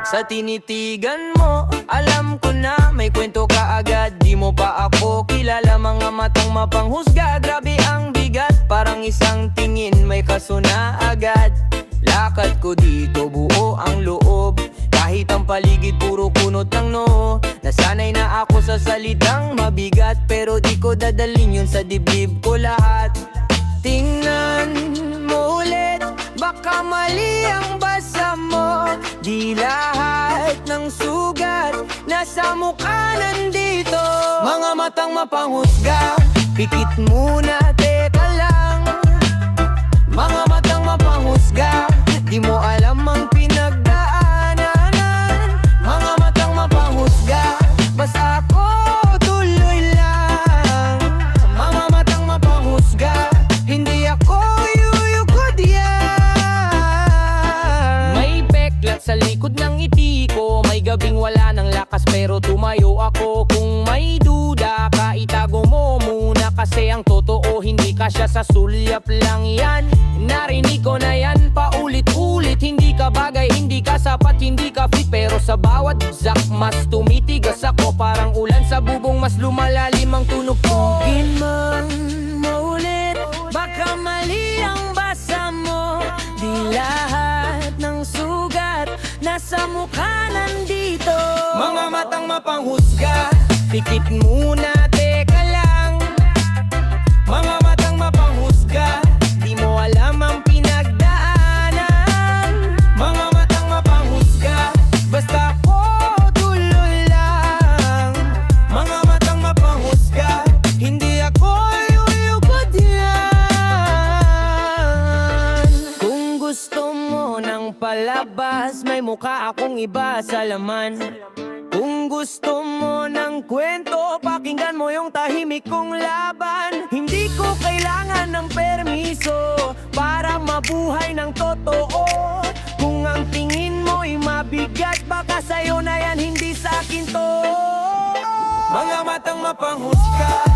Sa tinitigan mo, alam ko na may kwento ka agad. Di mo pa ako kilala, mga matang mapanghusga. Grabe ang bigat, parang isang tingin may kaso na agad. Lakad ko dito, buo ang loob. Kahit ang paligid puro kunot ng no. Nasanay na ako sa salitang mabigat, pero di ko dadalhin yun sa dibdib ko lahat. Tingnan mo ulit, baka mali ang basa mo. Di lahat ng sugat nasa mukha nandito. Mga matang mapanghusga, pikit muna, teka lang. Mga matang mapanghusga, di mo alam ang pinagdaanan. Mga matang mapanghusga, basta ako tuloy lang. Mga matang mapanghusga, hindi ako yuyugod yan. May peklat sa likod ng ngiti ko. May gabing wala ng lakas pero tumayo ako. Kung may duda ka, itago mo muna. Kasi ang totoo hindi kasya sa sulyap lang yan. Narinig ko na yan paulit-ulit. Hindi ka bagay, hindi ka sapat, hindi ka fit. Pero sa bawat zak mas tumitigas ako. Parang ulan sa bubong, mas lumalalim ang tunog ko. Tugin man maulit, baka mali ang basa mo. Di lahat ng sugat nasa mukha nandito. Mga matang mapanghusga, pikit muna, teka lang. Mga matang mapanghusga, di mo alam ang pinagdaanan. Mga matang mapanghusga, basta ako tuloy lang. Mga matang mapanghusga, hindi ako yuyugod yan. Kung gusto mo ng palabas, may mukha akong iba sa laman. Kung gusto mo ng kwento, pakinggan mo yung tahimik kong laban. Hindi ko kailangan ng permiso para mabuhay ng totoo. Kung ang tingin mo'y mabigat, baka sa'yo na yan, hindi sa'kin to. Mga matang mapanghusga,